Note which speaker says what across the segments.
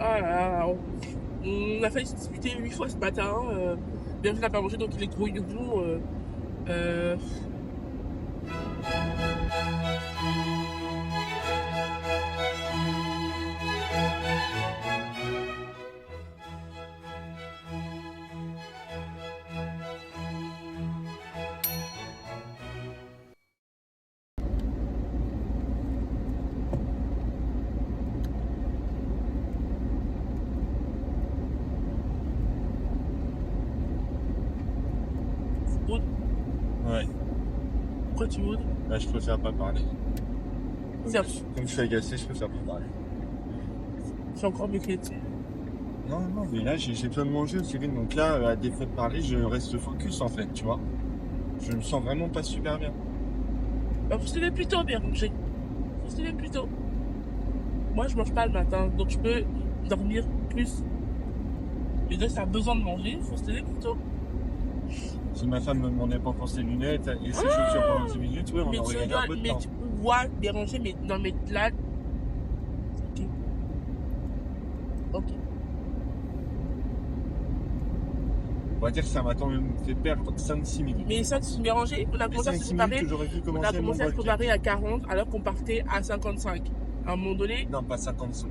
Speaker 1: Ah là là, on a failli se disputer 8 fois ce matin. Bienvenue n'a pas mangé, donc il est gros nouveau. Euh, Aude,
Speaker 2: Ouais,
Speaker 1: pourquoi tu Aude?
Speaker 2: là je préfère pas parler.
Speaker 1: C'est
Speaker 2: Comme je suis agacé, je préfère pas parler.
Speaker 1: encore mieux que tu.
Speaker 2: Non, non, mais là j'ai besoin de manger aussi, donc là, à défaut de parler, je reste focus en fait, tu vois. Je me sens vraiment pas super bien.
Speaker 1: Bah, faut se lever plus tôt, bien manger. Faut se lever plus tôt. Moi, je mange pas le matin, donc je peux dormir plus. Les deux, ça a besoin de manger, faut se lever plus tôt.
Speaker 2: Si ma femme me demandait pas encore ses lunettes et ses chaussures pendant 10 minutes, oui, on
Speaker 1: Mais
Speaker 2: aurait gagné un peu de temps.
Speaker 1: tu vois déranger, mais non, mais là. Ok. Ok.
Speaker 2: On va dire que ça m'a quand même fait perdre 5-6 minutes.
Speaker 1: Mais ça, tu m'as rangé. On a
Speaker 2: Les
Speaker 1: commencé à se
Speaker 2: 5-6 minutes
Speaker 1: préparer.
Speaker 2: que j'aurais pu
Speaker 1: On
Speaker 2: commencer
Speaker 1: a commencé à se
Speaker 2: mon
Speaker 1: préparer à 40 alors qu'on partait à 55. À un moment donné.
Speaker 2: Non, pas 55,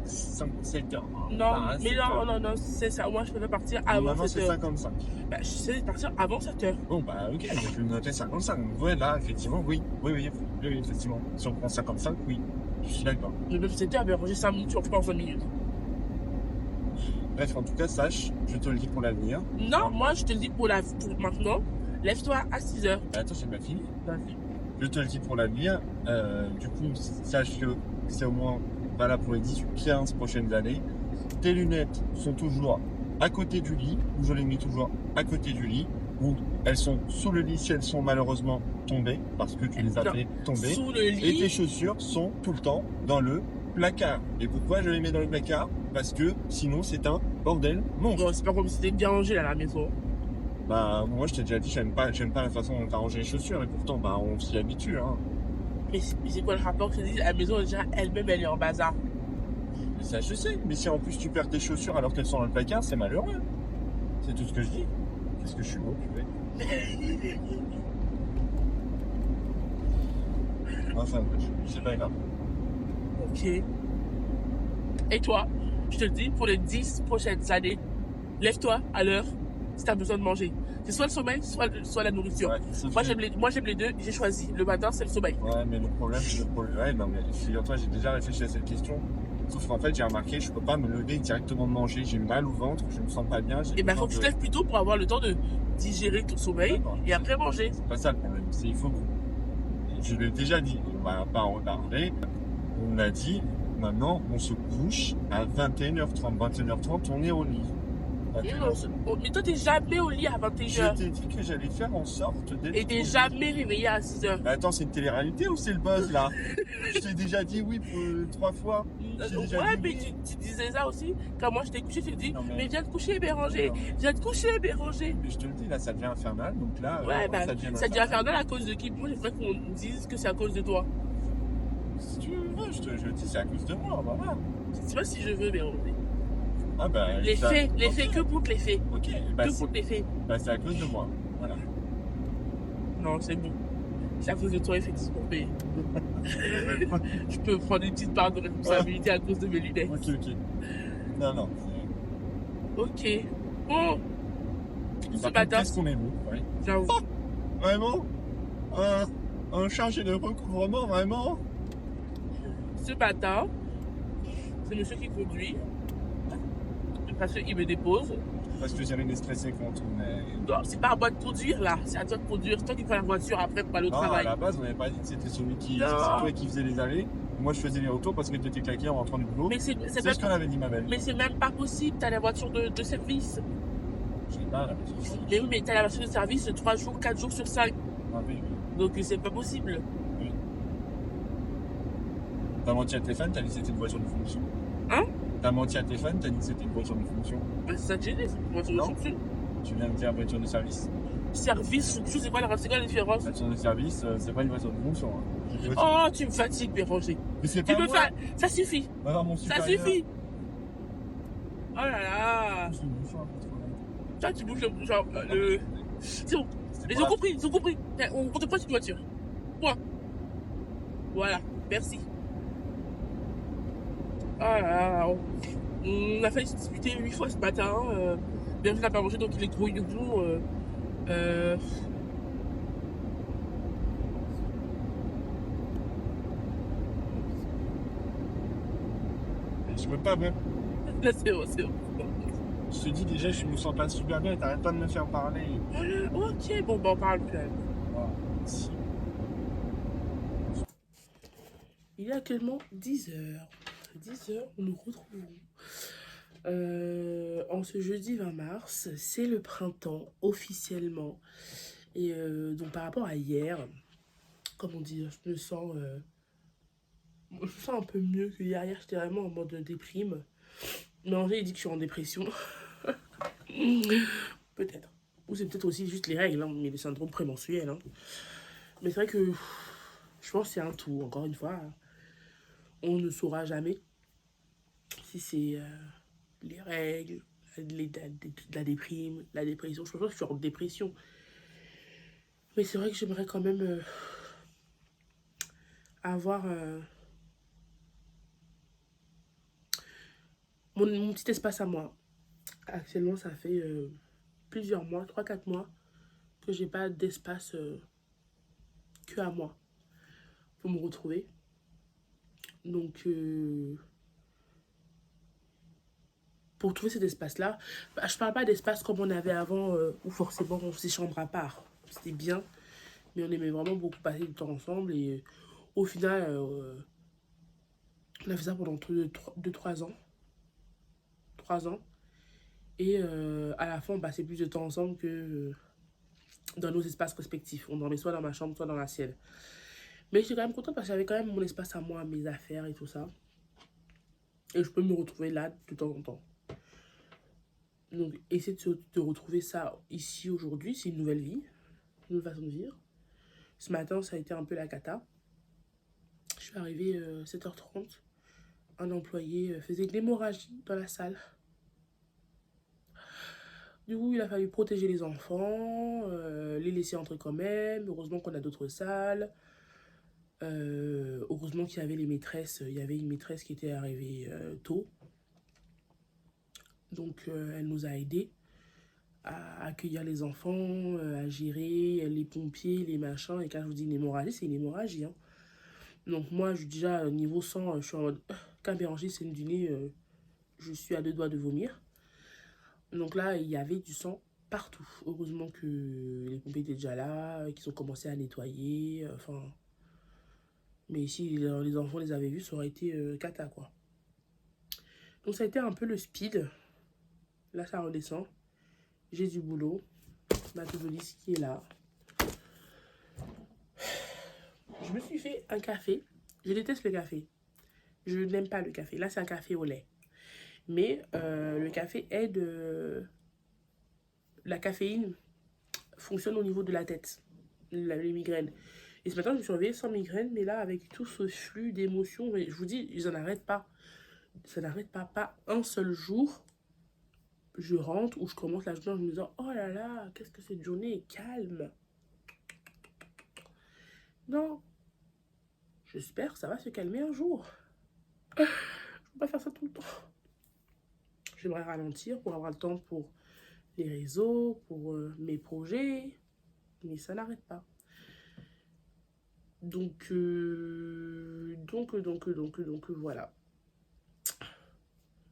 Speaker 2: 7 heures.
Speaker 1: Non,
Speaker 2: Pas
Speaker 1: mais
Speaker 2: 7
Speaker 1: non,
Speaker 2: heures.
Speaker 1: non, non, c'est ça. Moi, je peux partir
Speaker 2: Bon,
Speaker 1: avant
Speaker 2: maintenant
Speaker 1: 7
Speaker 2: c'est
Speaker 1: heures.
Speaker 2: 55.
Speaker 1: Bah, je sais partir avant 7 heures.
Speaker 2: Bon, bah, ok, je vais noter 55. Ouais, là, effectivement, oui. Oui, effectivement. Si on prend 55, oui. Je suis d'accord.
Speaker 1: Je me fais 7 heures, mais ranger 5 minutes, je reprends 20 minutes.
Speaker 2: Bref, en tout cas, sache, je te le dis pour l'avenir.
Speaker 1: Non, moi, je te le dis pour maintenant. Lève-toi à 6 heures.
Speaker 2: Attends, j'ai pas fini.
Speaker 1: Vas-y.
Speaker 2: Je te le dis pour l'avenir. Du coup, sache que c'est au moins valable pour les 18-15 prochaines années. Tes lunettes sont toujours à côté du lit, ou je les mets toujours à côté du lit, ou elles sont sous le lit si elles sont malheureusement tombées, parce que tu les as
Speaker 1: Non,
Speaker 2: fait tomber.
Speaker 1: Sous le
Speaker 2: Et tes
Speaker 1: lit.
Speaker 2: chaussures sont tout le temps dans le placard. Et pourquoi je les mets dans le placard? Parce que sinon c'est un bordel monstre.
Speaker 1: Bon, c'est pas comme si c'était bien rangé là, à la maison.
Speaker 2: Bah moi je t'ai déjà dit j'aime pas la façon dont t'as rangé les chaussures et pourtant bah on s'y habitue hein.
Speaker 1: Mais c'est quoi le rapport que je te dis? La maison, déjà, elle-même, elle est en bazar.
Speaker 2: Mais ça je sais, mais si en plus tu perds tes chaussures alors qu'elles sont dans le placard, c'est malheureux. C'est tout ce que je dis. Qu'est-ce que je suis beau, purée. Enfin bref, c'est pas grave.
Speaker 1: Ok. Et toi, je te le dis, pour les 10 prochaines années, lève-toi à l'heure si tu as besoin de manger. C'est soit le sommeil, soit la nourriture.
Speaker 2: Ouais, sauf
Speaker 1: Moi,
Speaker 2: que-
Speaker 1: j'aime les deux, j'ai choisi. Le matin, c'est le sommeil.
Speaker 2: Ouais, mais le problème, ouais, non, mais figure-toi, j'ai déjà réfléchi à cette question. Sauf qu'en fait, j'ai remarqué, je peux pas me lever directement de manger. J'ai mal au ventre, je me sens pas bien.
Speaker 1: Et ben, faut que tu te lèves plus tôt pour avoir le temps de digérer ton sommeil
Speaker 2: D'accord.
Speaker 1: et après manger.
Speaker 2: C'est pas ça le problème, c'est il faut que... Je l'ai déjà dit, on va pas en reparler. On a dit, maintenant, on se couche à 21h30. 21h30, on est au lit.
Speaker 1: Mais toi, t'es jamais au lit à
Speaker 2: Je
Speaker 1: 21h.
Speaker 2: t'ai dit que j'allais faire en sorte d'être...
Speaker 1: Et t'es jamais réveillé à 6h.
Speaker 2: Mais attends, c'est une télé-réalité ou c'est le buzz là? Je t'ai déjà dit oui pour 3 fois. J'ai déjà
Speaker 1: Ouais,
Speaker 2: dit
Speaker 1: mais
Speaker 2: oui.
Speaker 1: tu disais ça aussi. Quand moi je t'ai couché, tu te dis,
Speaker 2: Non,
Speaker 1: mais viens te coucher, Béranger.
Speaker 2: Non.
Speaker 1: Viens te coucher, Béranger.
Speaker 2: Mais je te le dis, là, ça devient infernal. Donc là,
Speaker 1: Ouais, bah,
Speaker 2: ça devient
Speaker 1: ça devient infernal à cause de qui? Moi, j'aimerais qu'on dise que c'est à cause de toi.
Speaker 2: Si tu veux, je te dis, c'est à cause de moi, voilà.
Speaker 1: Je sais pas si je veux, Béranger.
Speaker 2: Ah bah,
Speaker 1: Les
Speaker 2: ça-
Speaker 1: faits,
Speaker 2: ok.
Speaker 1: que comptent les faits.
Speaker 2: Ok, bah,
Speaker 1: Que
Speaker 2: c'est
Speaker 1: comptent les faits.
Speaker 2: à cause de moi. Voilà.
Speaker 1: Non, c'est bon. C'est à cause de toi, effectivement. Mais je peux prendre une petite part de responsabilité à cause de mes lunettes.
Speaker 2: Ok. Non, non.
Speaker 1: Ok. Bon, ce
Speaker 2: Par contre,
Speaker 1: matin,
Speaker 2: qu'est-ce qu'on est beau, ouais.
Speaker 1: j'avoue.
Speaker 2: Vraiment un chargé de recouvrement, vraiment.
Speaker 1: Ce matin, c'est monsieur qui conduit. Parce qu'il me dépose.
Speaker 2: Parce que j'avais stressé quand on est...
Speaker 1: Non, c'est pas à moi de conduire là, c'est à toi de conduire. C'est toi qui prends la voiture après pour aller au
Speaker 2: Non, à
Speaker 1: travail.
Speaker 2: la base, on n'avait pas dit que c'était celui qui...
Speaker 1: Non.
Speaker 2: C'est toi qui faisait les allées. Moi, je faisais les retours parce que tu étais claqué en rentrant du boulot.
Speaker 1: Mais c'est
Speaker 2: C'est
Speaker 1: même,
Speaker 2: ce qu'on avait dit, ma belle.
Speaker 1: mais c'est même pas possible, t'as la voiture de service.
Speaker 2: Je sais pas, là.
Speaker 1: Mais oui, mais t'as la voiture de service 3 jours, 4 jours sur 5.
Speaker 2: Ah, oui.
Speaker 1: Donc c'est pas possible.
Speaker 2: T'as menti à tes fans, t'as dit que c'était une voiture de fonction.
Speaker 1: Hein?
Speaker 2: T'as menti à tes fans, t'as dit que c'était une voiture de fonction.
Speaker 1: Bah, c'est ça que j'ai dit, c'est une voiture de
Speaker 2: Non.
Speaker 1: fonction.
Speaker 2: Tu viens de dire voiture de service.
Speaker 1: Service, fonction, c'est quoi la différence?
Speaker 2: Voiture de service, c'est pas une voiture de fonction. Hein.
Speaker 1: Oh, tu me fatigues, Béranger.
Speaker 2: Mais c'est
Speaker 1: Tu
Speaker 2: pas
Speaker 1: me
Speaker 2: moi.
Speaker 1: fais. Ça suffit.
Speaker 2: Va voir mon
Speaker 1: Ça
Speaker 2: supérieur.
Speaker 1: suffit. là là.
Speaker 2: Je me sens un peu trop là.
Speaker 1: Toi, tu bouges genre, le... C'est bon.
Speaker 2: C'était
Speaker 1: Ils
Speaker 2: pas-
Speaker 1: ont compris, ils ont compris. On te prête une voiture. Point. Voilà. Merci. Ah là là. On a failli se disputer 8 fois ce matin. Bienvenue n'a pas mangé, donc il est gros yougou.
Speaker 2: Je peux pas bien.
Speaker 1: Là, c'est bon, c'est bon.
Speaker 2: Je te dis déjà, je me sens pas super bien et t'arrêtes pas de me faire parler.
Speaker 1: Voilà, ok, bon, bah, on parle plus.
Speaker 2: Voilà. Si.
Speaker 1: Il est actuellement 10h. 10h, nous nous retrouvons. En ce jeudi 20 mars, c'est le printemps officiellement. Et donc par rapport à hier, comme on dit, je me sens un peu mieux que hier. Hier, j'étais vraiment en mode déprime. Mais Angers, il dit que je suis en dépression. Peut-être. Ou c'est peut-être aussi juste les règles, hein, mais le syndrome prémenstruel. Hein. Mais c'est vrai que je pense que c'est un tout. Encore une fois, on ne saura jamais si c'est les règles, la déprime, la dépression. Je pense que je suis en dépression. Mais c'est vrai que j'aimerais quand même avoir mon petit espace à moi. Actuellement, ça fait plusieurs mois, 3 4 mois, que j'ai pas d'espace que à moi pour me retrouver. Donc, pour trouver cet espace-là, bah, je parle pas d'espace comme on avait avant, où forcément on faisait chambre à part. C'était bien, mais on aimait vraiment beaucoup passer du temps ensemble. Et au final, on a fait ça pendant 2-3 ans. 3 ans. Et à la fin, on passait plus de temps ensemble que dans nos espaces respectifs. On dormait soit dans ma chambre, soit dans la sienne. Mais j'étais quand même contente parce que j'avais quand même mon espace à moi, mes affaires et tout ça. Et je peux me retrouver là de temps en temps. Donc, essayer de retrouver ça ici aujourd'hui, c'est une nouvelle vie, une nouvelle façon de vivre. Ce matin, ça a été un peu la cata. Je suis arrivée 7h30. Un employé faisait de l'hémorragie dans la salle. Du coup, il a fallu protéger les enfants, les laisser entrer quand même. Heureusement qu'on a d'autres salles. Heureusement qu'il y avait les maîtresses. Il y avait une maîtresse qui était arrivée tôt. Donc, elle nous a aidés à accueillir les enfants, à gérer les pompiers, les machins. Et quand je vous dis une hémorragie, c'est une hémorragie. Hein. Donc, moi, déjà, niveau sang, je suis en mode... Quand Béranger saigne du nez, je suis à 2 doigts de vomir. Donc là, il y avait du sang partout. Heureusement que les pompiers étaient déjà là, qu'ils ont commencé à nettoyer. Enfin, mais si les enfants les avaient vus, ça aurait été cata, quoi. Donc ça a été un peu le speed. Là, ça redescend. J'ai du boulot. Ma to-do list qui est là. Je me suis fait un café. Je déteste le café. Je n'aime pas le café. Là, c'est un café au lait. Mais le café aide... la caféine fonctionne au niveau de la tête, les migraines. Et ce matin, je me suis réveillée sans migraine, mais là, avec tout ce flux d'émotions, je vous dis, ils n'en arrêtent pas. Ça n'arrête pas. Pas un seul jour, je rentre ou je commence la journée en me disant, oh là là, qu'est-ce que cette journée est calme. Non. J'espère que ça va se calmer un jour. Je ne peux pas faire ça tout le temps. J'aimerais ralentir pour avoir le temps pour les réseaux, pour mes projets, mais ça n'arrête pas. Donc voilà.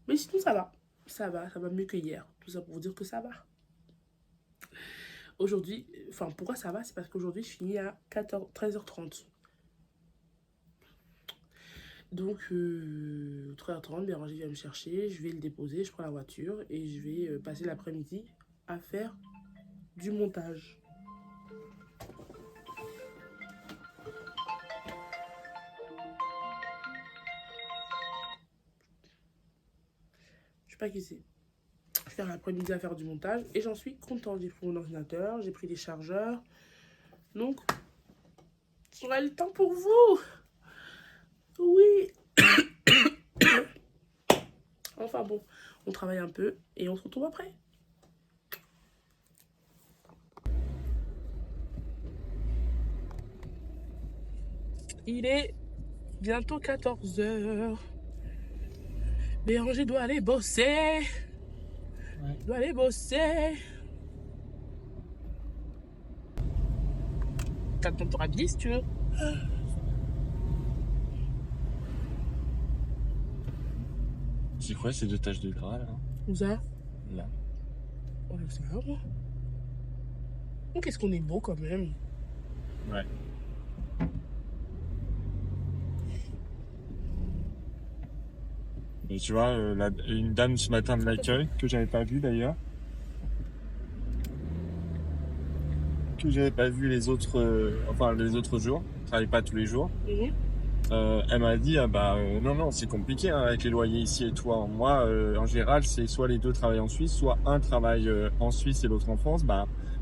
Speaker 1: Mais sinon ça va. Ça va mieux que hier. Tout ça pour vous dire que ça va. Aujourd'hui, enfin pourquoi ça va, c'est parce qu'aujourd'hui je finis à 13h30. Donc 13h30, Béranger vient me chercher, je vais le déposer, je prends la voiture et je vais passer l'après-midi à faire du montage. Je sais pas qui c'est. Je vais faire l'après-midi à faire du montage et j'en suis contente. J'ai pris mon ordinateur, j'ai pris des chargeurs. Donc, j'aurai le temps pour vous. Oui. enfin bon, on travaille un peu et on se retrouve après. Il est bientôt 14h. Béranger doit aller bosser.
Speaker 2: Ouais.
Speaker 1: Doit aller bosser. T'as le temps de te rhabiller si tu veux.
Speaker 2: C'est quoi ces 2 taches de gras là?
Speaker 1: Où ça?
Speaker 2: Là.
Speaker 1: Oh, je sais pas, moi. Oh, qu'est-ce qu'on est beau quand même.
Speaker 2: Ouais. Et tu vois, une dame ce matin de l'accueil, que j'avais pas vue d'ailleurs. Que j'avais pas vu les autres jours. Je travaille pas tous les jours.
Speaker 1: Mhm.
Speaker 2: Elle m'a dit, non, c'est compliqué hein, avec les loyers ici et tout. Hein. Moi, en général, c'est soit les deux travaillent en Suisse, soit un travaille en Suisse et l'autre en France.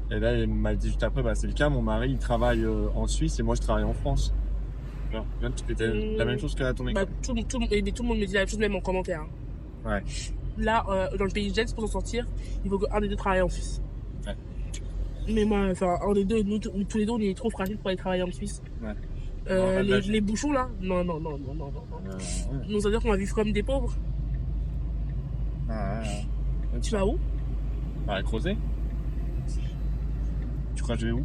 Speaker 2: Et là, elle m'a dit juste après, c'est le cas. Mon mari, il travaille en Suisse et moi, je travaille en France. Genre, tu fais la même chose que ton école.
Speaker 1: Tout le monde me dit la même chose, même en commentaire. Hein.
Speaker 2: Ouais.
Speaker 1: Là, dans le pays de Jens, pour s'en sortir, il faut qu'un des deux travaille en Suisse.
Speaker 2: Ouais.
Speaker 1: Mais moi, enfin, un des deux, nous tous les deux, on est trop fragiles pour aller travailler en Suisse.
Speaker 2: Ouais.
Speaker 1: Les bouchons là, non.
Speaker 2: Ouais.
Speaker 1: Nous, ça veut dire qu'on va vivre comme des pauvres. Tu vas où?
Speaker 2: À Crozet. Tu crois que je vais où?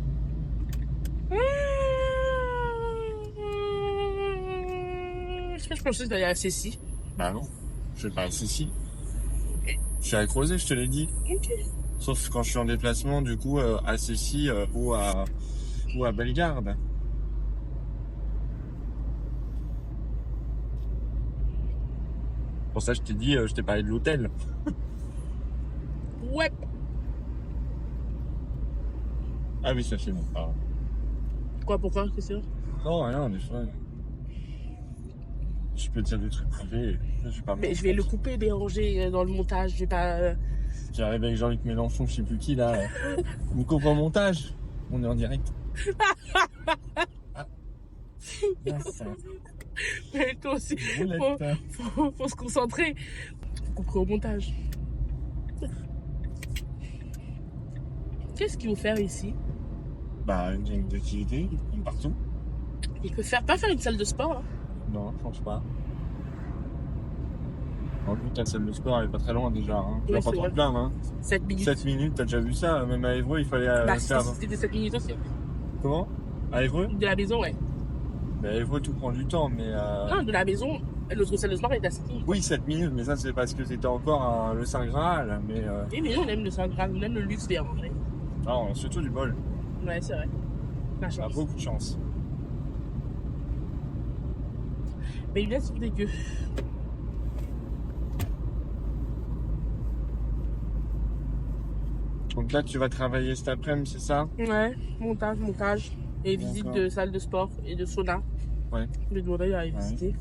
Speaker 1: Je pense que d'aller à Cécy.
Speaker 2: Bah non, je vais pas à Cécy. Je suis à Crozet, je te l'ai dit.
Speaker 1: Ok.
Speaker 2: Sauf quand je suis en déplacement, du coup, à Cécy ou à Bellegarde. Pour ça, je t'ai dit, je t'ai parlé de l'hôtel.
Speaker 1: Ouais.
Speaker 2: Ah oui, ça c'est bon. Ah.
Speaker 1: Quoi, pourquoi? Qu'est-ce que c'est?
Speaker 2: Non, rien, des fois. Je peux te dire des trucs privés. Je vais pas
Speaker 1: Mais je vais le couper, Béranger, dans le montage. Je vais pas.
Speaker 2: J'arrive avec Jean-Luc Mélenchon, je sais plus qui là. Vous coupe en montage. On est en direct. Ah.
Speaker 1: Mais toi aussi, faut se concentrer. Faut couper au montage. Qu'est-ce qu'il faut faire ici?
Speaker 2: Une activité, comme partout.
Speaker 1: Il peut pas faire une salle de sport là?
Speaker 2: Non, je pense pas. En plus, la salle de sport, elle est pas très loin déjà. Hein. Tu vas pas trop te plaindre. Hein.
Speaker 1: 7 minutes.
Speaker 2: 7 minutes, t'as déjà vu ça? Même à Évreux, il fallait faire.
Speaker 1: C'était 7 minutes aussi.
Speaker 2: Comment? À Évreux?
Speaker 1: De la maison, ouais.
Speaker 2: À Évreux, tout prend du temps, mais.
Speaker 1: Non, de la maison, l'autre salle de sport est à 7 minutes.
Speaker 2: Oui, 7 minutes, mais ça, c'est parce que c'était encore le Saint Graal. Mais.
Speaker 1: Oui, mais nous, on aime le Saint Graal, on aime le luxe Béranger.
Speaker 2: Non, on a surtout du bol.
Speaker 1: Ouais, c'est vrai. La
Speaker 2: On a
Speaker 1: chance.
Speaker 2: beaucoup de chance.
Speaker 1: Mais il est dégueu.
Speaker 2: Donc là, tu vas travailler cet après-midi, c'est ça?
Speaker 1: Ouais, montage. Et visite de salle de sport et de sauna.
Speaker 2: Ouais.
Speaker 1: Je vais demander à aller visiter.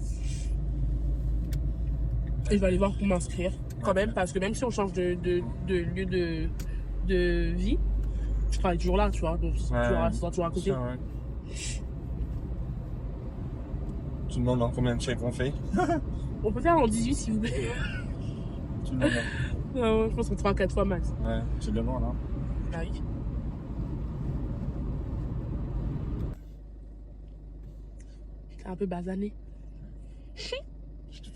Speaker 1: Et je vais aller voir pour m'inscrire. Quand même, parce que même si on change de lieu de vie, je travaille toujours là, tu vois. Donc, c'est toujours à côté.
Speaker 2: Ça, ouais. Tu demandes en combien de chèques on fait?
Speaker 1: On peut faire en 18 si vous plaît.
Speaker 2: Tu demandes.
Speaker 1: Non, je pense qu'on 3-4 fois max.
Speaker 2: Ouais, tu demandes, hein.
Speaker 1: Ah oui. C'est un peu basané.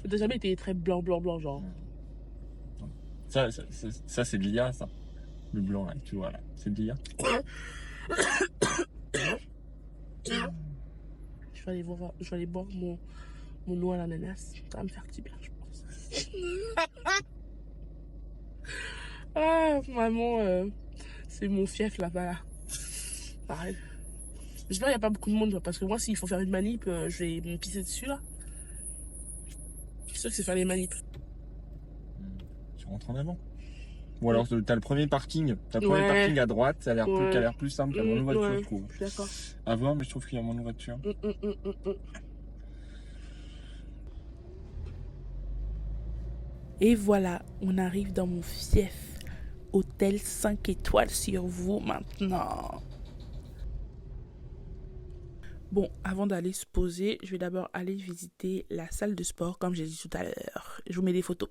Speaker 1: T'as jamais été très blanc, genre.
Speaker 2: Ça c'est de l'IA, ça. Le blanc, là, tu vois, là. C'est de l'IA.
Speaker 1: Je vais aller boire mon eau à l'ananas. Ça va me faire petit bien, je pense. Ah, vraiment, c'est mon fief là-bas. Là. Pareil. J'espère qu'il n'y a pas beaucoup de monde, parce que moi, s'il faut faire une manip, je vais me pisser dessus, là. Je suis sûr que c'est faire les manips.
Speaker 2: Tu rentres en avant. Ou alors, t'as le premier parking. T'as le premier parking à droite, ça a l'air plus simple. T'as moins de voitures, je trouve.
Speaker 1: Je suis d'accord.
Speaker 2: À voir, mais je trouve qu'il y a moins de voitures.
Speaker 1: Et voilà, on arrive dans mon fief. Hôtel 5 étoiles sur vous maintenant. Bon, avant d'aller se poser, je vais d'abord aller visiter la salle de sport, comme j'ai dit tout à l'heure. Je vous mets des photos.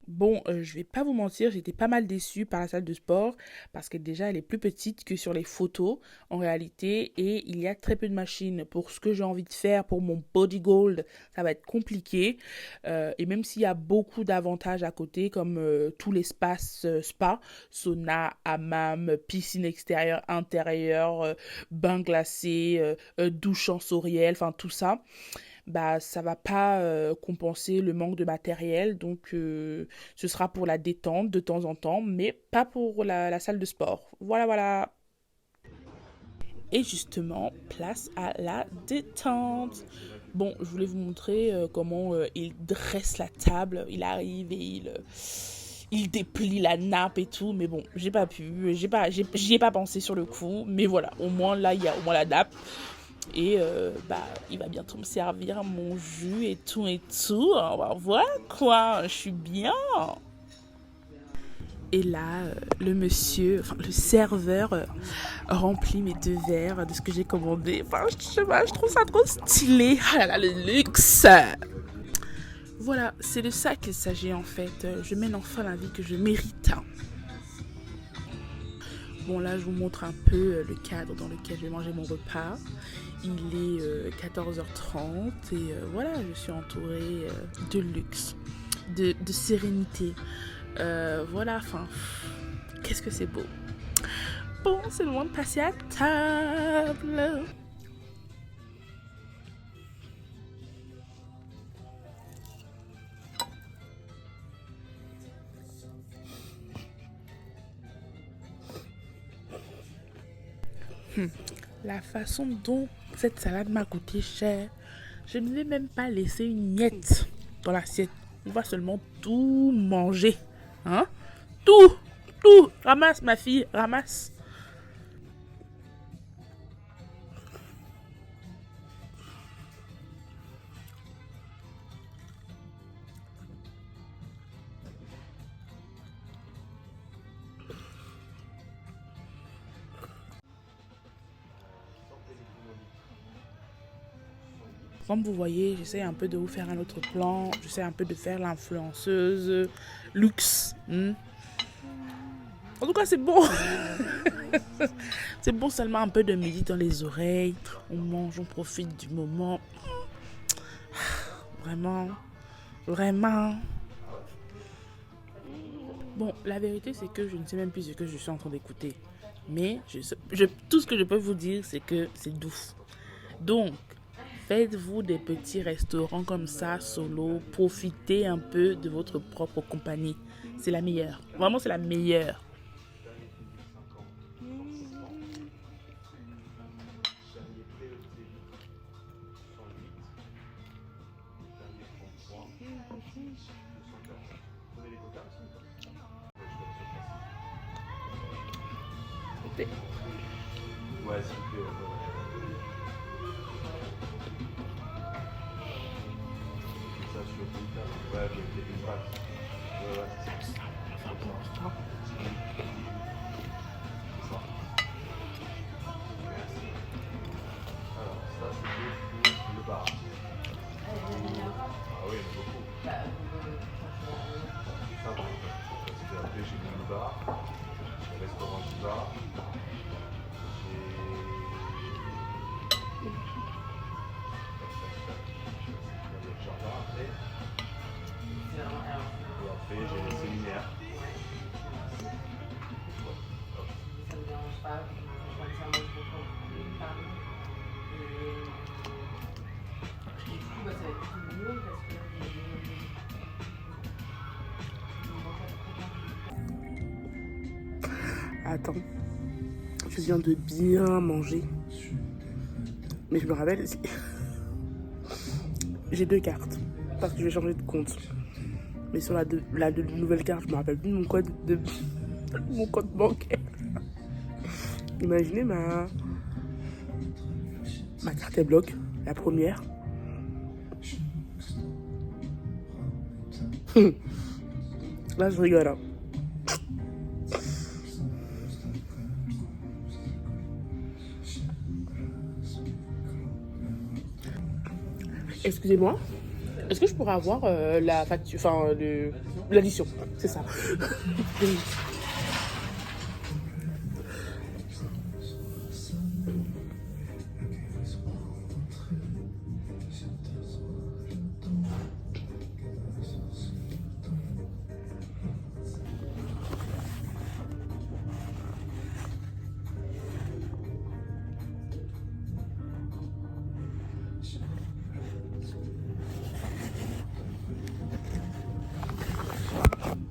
Speaker 3: Bon, je vais pas vous mentir, j'étais pas mal déçue par la salle de sport parce que déjà elle est plus petite que sur les photos en réalité et il y a très peu de machines. Pour ce que j'ai envie de faire pour mon body gold, ça va être compliqué. Et même s'il y a beaucoup d'avantages à côté comme tout l'espace spa, sauna, hammam, piscine extérieure, intérieure, bain glacé, douche sensorielle, enfin tout ça bah ça va pas compenser le manque de matériel donc ce sera pour la détente de temps en temps mais pas pour la salle de sport voilà et justement place à la détente. Bon, je voulais vous montrer comment il dresse la table, il arrive et il déplie la nappe et tout, mais bon, j'ai pas pu, j'y ai pas pensé sur le coup, mais voilà, au moins là, il y a au moins la nappe. Et bah, il va bientôt me servir mon jus et tout et tout. Voilà quoi, je suis bien. Et là, le monsieur, enfin le serveur remplit mes 2 verres de ce que j'ai commandé. Enfin, je sais pas, je trouve ça trop stylé. Ah là là, le luxe. Voilà, c'est de ça qu'il s'agit en fait. Je mène enfin la vie que je mérite. Bon, là, je vous montre un peu le cadre dans lequel je vais manger mon repas. Il est 14h30 et voilà, je suis entourée de luxe, de sérénité. Voilà, enfin, qu'est-ce que c'est beau. Bon, c'est le moment de passer à table. La façon dont cette salade m'a coûté cher, je ne vais même pas laisser une miette dans l'assiette. On va seulement tout manger. Hein? Tout. Ramasse, ma fille, ramasse. Comme vous voyez, j'essaie un peu de vous faire un autre plan. J'essaie un peu de faire l'influenceuse luxe. En tout cas, c'est bon. C'est bon seulement un peu de musique dans les oreilles. On mange, on profite du moment. Vraiment. Bon, la vérité, c'est que je ne sais même plus ce que je suis en train d'écouter. Mais tout ce que je peux vous dire, c'est que c'est doux. Donc, faites-vous des petits restaurants comme ça, solo. Profitez un peu de votre propre compagnie. C'est la meilleure. Vraiment, c'est la meilleure.
Speaker 2: Ouais, s'il vous plaît. Ça sur Twitter. Ouais, j'ai fait une page. Ouais, c'est ça. C'est ça. Merci. Alors, ça, c'était pour le bar. Ah oui, il y en a beaucoup. Ça, par exemple. Parce qu'après, j'ai mis le bar, le restaurant du bar. Et après, j'ai les séminaires. Ça ne me dérange pas, je vois que ça mange beaucoup de femmes. Et du coup, ça va être plus mieux parce que
Speaker 3: Attends, je viens de bien manger. Mais je me rappelle, j'ai 2 cartes parce que je vais changer de compte. Mais sur la nouvelle carte, je me rappelle plus de mon compte bancaire. Imaginez ma carte est bloc, la première. Là, je rigole. Hein. Excusez-moi, Est-ce que je pourrais avoir la facture, enfin l'addition, c'est ça.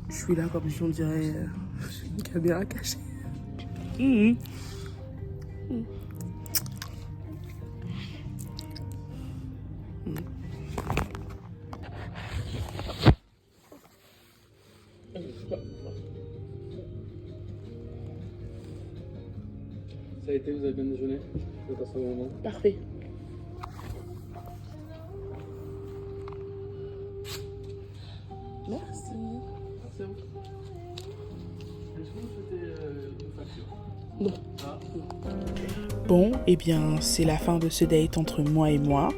Speaker 3: Je suis là comme si on dirait une caméra cachée. Mmh.
Speaker 4: Ça a été, vous avez bien déjeuné? Vous êtes à ce moment?
Speaker 3: Parfait. Merci.
Speaker 4: Merci à vous. Est-ce que vous souhaitez une facture?
Speaker 3: Non.
Speaker 4: Ah.
Speaker 3: Bon, eh bien, c'est la fin de ce date entre moi et moi.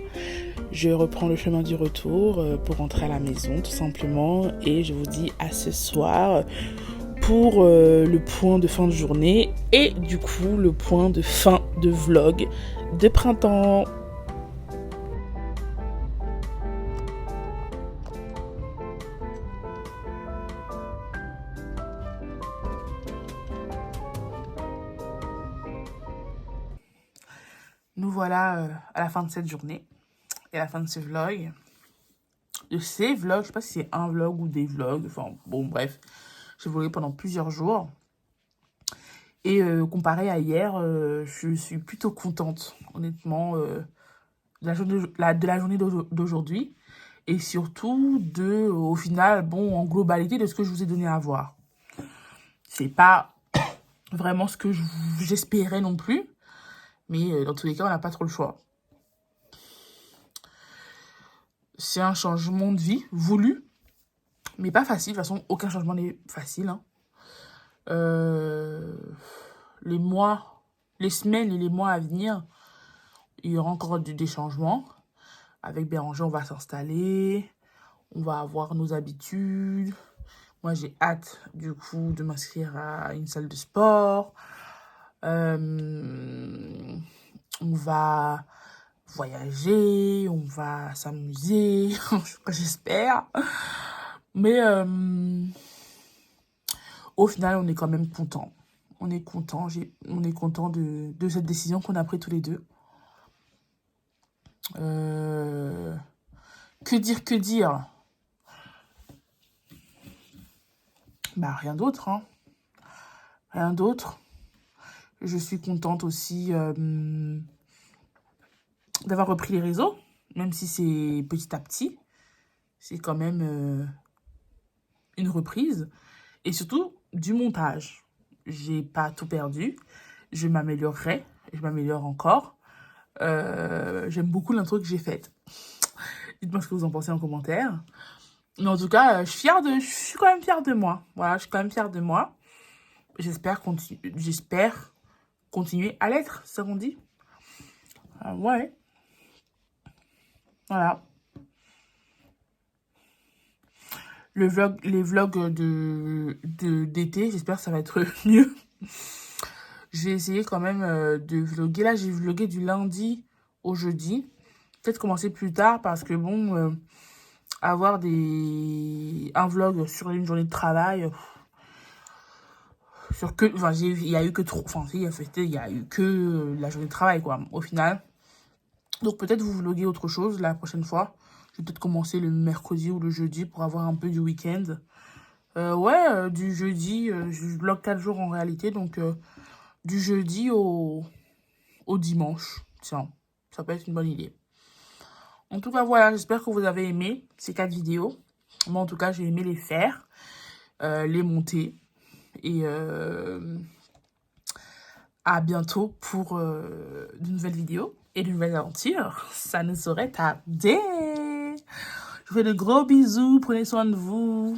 Speaker 3: Je reprends le chemin du retour pour rentrer à la maison, tout simplement. Et je vous dis à ce soir pour le point de fin de journée et du coup le point de fin de vlog de printemps. Nous voilà à la fin de cette journée et à la fin de ce vlog. De ces vlogs, je sais pas si c'est un vlog ou des vlogs, enfin bon bref, j'ai vlogué pendant plusieurs jours. Et comparé à hier, je suis plutôt contente, honnêtement, de la journée d'aujourd'hui. Et surtout, au final, bon, en globalité, de ce que je vous ai donné à voir. C'est pas vraiment ce que j'espérais non plus. Mais dans tous les cas, on n'a pas trop le choix. C'est un changement de vie voulu, mais pas facile. De toute façon, aucun changement n'est facile, hein. Les semaines et les mois à venir, il y aura encore des changements. Avec Béranger, on va s'installer, on va avoir nos habitudes. Moi, j'ai hâte, du coup, de m'inscrire à une salle de sport. On va voyager, on va s'amuser, j'espère. Mais au final, on est quand même content. On est content de cette décision qu'on a prise tous les deux. Que dire? Bah, rien d'autre, hein. Rien d'autre. Je suis contente aussi d'avoir repris les réseaux, même si c'est petit à petit. C'est quand même une reprise. Et surtout, du montage. J'ai pas tout perdu. Je m'améliorerai. Je m'améliore encore. J'aime beaucoup l'intro que j'ai faite. Dites-moi ce que vous en pensez en commentaire. Mais en tout cas, je suis quand même fière de moi. Voilà, je suis quand même fière de moi. J'espère continuer à l'être, c'est ça qu'on dit. Ouais. Voilà. Les vlogs d'été, j'espère que ça va être mieux. Je vais essayer quand même de vlogger. Là, j'ai vlogué du lundi au jeudi. Peut-être commencer plus tard parce que bon, avoir un vlog sur une journée de travail, il y a eu que la journée de travail, quoi, au final. Donc peut-être vous vloguez autre chose la prochaine fois. Je vais peut-être commencer le mercredi ou le jeudi pour avoir un peu du week-end. Du jeudi, je vlog 4 jours en réalité, donc du jeudi au dimanche. Tiens, ça peut être une bonne idée. En tout cas, voilà, j'espère que vous avez aimé ces 4 vidéos. Moi, en tout cas, j'ai aimé les faire, les monter. Et à bientôt pour de nouvelles vidéos et de nouvelles aventures. Ça ne saurait tarder. Je vous fais de gros bisous. Prenez soin de vous.